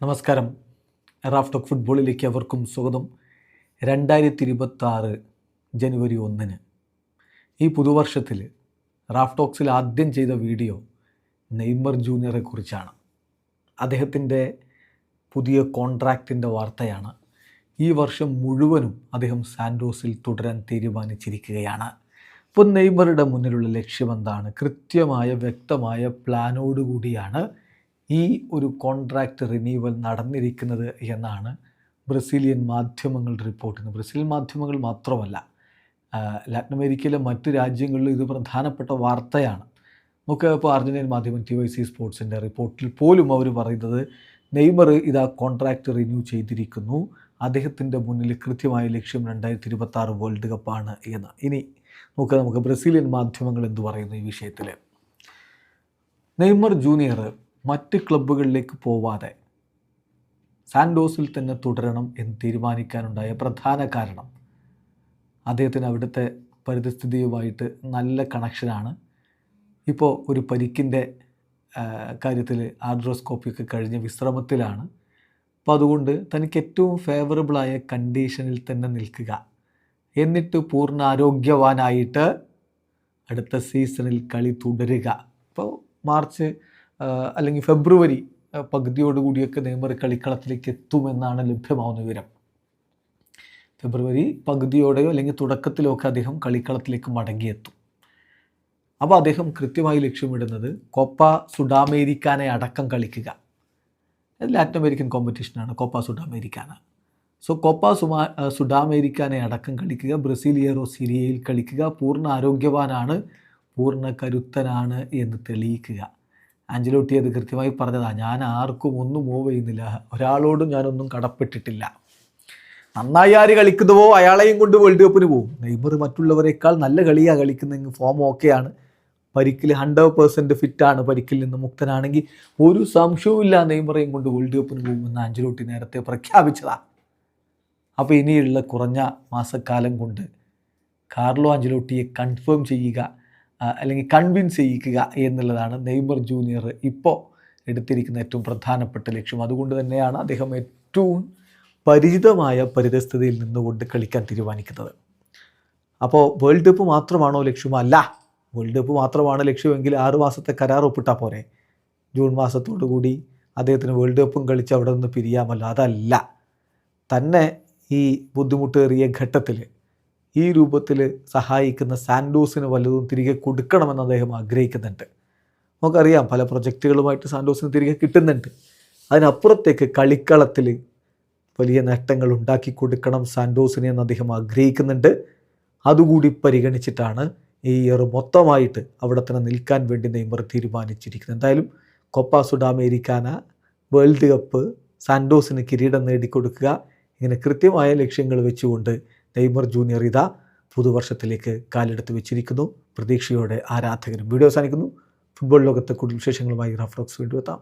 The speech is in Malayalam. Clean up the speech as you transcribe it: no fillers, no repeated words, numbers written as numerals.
നമസ്കാരം. റാഫ് ടോക്ക് ഫുട്ബോളിലേക്ക് അവർക്കും സ്വാഗതം. 2026 ജനുവരി 1 ഈ പുതുവർഷത്തിൽ റാഫ് ടോക്സിൽ ആദ്യം ചെയ്ത വീഡിയോ നെയ്മർ ജൂനിയറെ കുറിച്ചാണ്. അദ്ദേഹത്തിൻ്റെ പുതിയ കോൺട്രാക്റ്റിൻ്റെ വാർത്തയാണ്. ഈ വർഷം മുഴുവനും അദ്ദേഹം സാൻഡോസിൽ തുടരാൻ തീരുമാനിച്ചിരിക്കുകയാണ്. ഇപ്പോൾ നെയ്മറുടെ മുന്നിലുള്ള ലക്ഷ്യമെന്താണ്? കൃത്യമായ വ്യക്തമായ പ്ലാനോടുകൂടിയാണ് ഈ ഒരു കോൺട്രാക്റ്റ് റിന്യൂവൽ നടന്നിരിക്കുന്നത് എന്നാണ് ബ്രസീലിയൻ മാധ്യമങ്ങൾ റിപ്പോർട്ട് ചെയ്യുന്നത്. ബ്രസീലിയൻ മാധ്യമങ്ങൾ മാത്രമല്ല, ലാറ്റിൻ അമേരിക്കയിലെ മറ്റ് രാജ്യങ്ങളിലും ഇത് പ്രധാനപ്പെട്ട വാർത്തയാണ്. നമുക്ക് ഇപ്പോൾ അർജൻറ്റീൻ മാധ്യമം TYC സ്പോർട്സിൻ്റെ റിപ്പോർട്ടിൽ പോലും അവർ പറയുന്നത് നെയ്മർ ഇതാ കോൺട്രാക്റ്റ് റിന്യൂ ചെയ്തിരിക്കുന്നു, അദ്ദേഹത്തിൻ്റെ മുന്നിൽ കൃത്യമായ ലക്ഷ്യം 2026 വേൾഡ് കപ്പാണ് എന്ന്. ഇനി നമുക്ക് ബ്രസീലിയൻ മാധ്യമങ്ങൾ എന്തു പറയുന്നു ഈ വിഷയത്തിൽ. നെയ്മർ ജൂനിയർ മറ്റ് ക്ലബ്ബുകളിലേക്ക് പോവാതെ സാൻഡോസിൽ തന്നെ തുടരണം എന്ന് തീരുമാനിക്കാനുണ്ടായ പ്രധാന കാരണം അദ്ദേഹത്തിന് അവിടുത്തെ പരിസ്ഥിതിയുമായിട്ട് നല്ല കണക്ഷനാണ്. ഇപ്പോൾ ഒരു പരിക്കിൻ്റെ കാര്യത്തിൽ ആർഡ്രോസ്കോപ്പിയൊക്കെ കഴിഞ്ഞ് വിശ്രമത്തിലാണ്. അപ്പോൾ അതുകൊണ്ട് തനിക്ക് ഏറ്റവും ഫേവറബിളായ കണ്ടീഷനിൽ തന്നെ നിൽക്കുക, എന്നിട്ട് പൂർണ്ണ ആരോഗ്യവാനായിട്ട് അടുത്ത സീസണിൽ കളി തുടരുക. ഇപ്പോൾ മാർച്ച് അല്ലെങ്കിൽ ഫെബ്രുവരി പകുതിയോടുകൂടിയൊക്കെ നെയ്മർ കളിക്കളത്തിലേക്ക് എത്തുമെന്നാണ് ലഭ്യമാവുന്ന വിവരം. ഫെബ്രുവരി പകുതിയോടെയോ അല്ലെങ്കിൽ തുടക്കത്തിലോ ഒക്കെ അദ്ദേഹം കളിക്കളത്തിലേക്ക് മടങ്ങിയെത്തും. അപ്പോൾ അദ്ദേഹം കൃത്യമായി ലക്ഷ്യമിടുന്നത് കോപ്പ സുഡാമേരിക്കാനെ അടക്കം കളിക്കുക. ലാറ്റിൻ അമേരിക്കൻ കോമ്പറ്റീഷനാണ് കോപ്പ സുഡാമേരിക്കാന. സോ കോപ്പ സുഡാമേരിക്കാനെ അടക്കം കളിക്കുക, ബ്രസീലിയറോ സിരിയയിൽ കളിക്കുക, പൂർണ്ണ ആരോഗ്യവാനാണ്, പൂർണ്ണ കരുത്തനാണ് എന്ന് തെളിയിക്കുക. ആഞ്ചലോട്ടി അത് കൃത്യമായി പറഞ്ഞതാണ്. ഞാൻ ആർക്കും ഒന്നും മൂവ് ചെയ്യുന്നില്ല, ഒരാളോടും ഞാനൊന്നും കടപ്പെട്ടിട്ടില്ല. നന്നായി ആര് കളിക്കുന്നുവോ അയാളെയും കൊണ്ട് വേൾഡ് കപ്പിന് പോകും. നെയ്മർ മറ്റുള്ളവരെക്കാൾ നല്ല കളിയാണ് കളിക്കുന്നതെങ്കിൽ, ഫോം ഓക്കെയാണ്, പരിക്കിൽ 100% ഫിറ്റാണ്, പരിക്കിൽ നിന്ന് മുക്തനാണെങ്കിൽ ഒരു സംശയവുമില്ല നെയ്മറേയും കൊണ്ട് വേൾഡ് കപ്പിന് പോകുമെന്ന് ആഞ്ചലോട്ടി നേരത്തെ പ്രഖ്യാപിച്ചതാണ്. അപ്പോൾ ഇനിയുള്ള കുറഞ്ഞ മാസക്കാലം കൊണ്ട് കാർലോ ആഞ്ചലോട്ടിയെ കൺഫേം ചെയ്യുക അല്ലെങ്കിൽ കൺവിൻസ് ചെയ്യിക്കുക എന്നുള്ളതാണ് നെയ്മർ ജൂനിയർ ഇപ്പോൾ എടുത്തിരിക്കുന്ന ഏറ്റവും പ്രധാനപ്പെട്ട ലക്ഷ്യം. അതുകൊണ്ട് തന്നെയാണ് അദ്ദേഹം ഏറ്റവും പരിചിതമായ പരിതസ്ഥിതിയിൽ നിന്നുകൊണ്ട് കളിക്കാൻ തീരുമാനിക്കുന്നത്. അപ്പോൾ വേൾഡ് കപ്പ് മാത്രമാണോ ലക്ഷ്യമല്ല, വേൾഡ് കപ്പ് മാത്രമാണ് ലക്ഷ്യമെങ്കിൽ 6 മാസത്തെ കരാർ ഒപ്പിട്ടാൽ പോരെ. ജൂൺ മാസത്തോടുകൂടി അദ്ദേഹത്തിന് വേൾഡ് കപ്പും കളിച്ച് അവിടെ നിന്ന് പിരിയാമല്ലോ. അതല്ല, തന്നെ ഈ ബുദ്ധിമുട്ടേറിയ ഘട്ടത്തിൽ ഈ രൂപത്തിൽ സഹായിക്കുന്ന സാൻഡോസിന് വല്ലതും തിരികെ കൊടുക്കണമെന്ന് അദ്ദേഹം ആഗ്രഹിക്കുന്നുണ്ട്. നമുക്കറിയാം പല പ്രൊജക്റ്റുകളുമായിട്ട് സാൻഡോസിന് തിരികെ കിട്ടുന്നുണ്ട്. അതിനപ്പുറത്തേക്ക് കളിക്കളത്തിൽ വലിയ നേട്ടങ്ങൾ ഉണ്ടാക്കി കൊടുക്കണം സാൻഡോസിനെ എന്ന് അദ്ദേഹം ആഗ്രഹിക്കുന്നുണ്ട്. അതുകൂടി പരിഗണിച്ചിട്ടാണ് ഈ ഇയർ മൊത്തമായിട്ട് അവിടെ തന്നെ നിൽക്കാൻ വേണ്ടി നെയ്മർ തീരുമാനിച്ചിരിക്കുന്നത്. എന്തായാലും കോപ്പ സുഡാമേരിക്കാന, വേൾഡ് കപ്പ്, സാൻഡോസിന് കിരീടം നേടിക്കൊടുക്കുക, ഇങ്ങനെ കൃത്യമായ ലക്ഷ്യങ്ങൾ വെച്ചുകൊണ്ട് നെയ്മർ ജൂനിയർ ഇതാ പുതുവർഷത്തിലേക്ക് കാലെടുത്ത് വെച്ചിരിക്കുന്നു. പ്രതീക്ഷയോടെ ആരാധകരും. വീഡിയോ അവസാനിക്കുന്നു. ഫുട്ബോൾ ലോകത്തെ കൂടുതൽ വിശേഷങ്ങളുമായി റാഫ് ടോക്സ് വീണ്ടും എത്താം.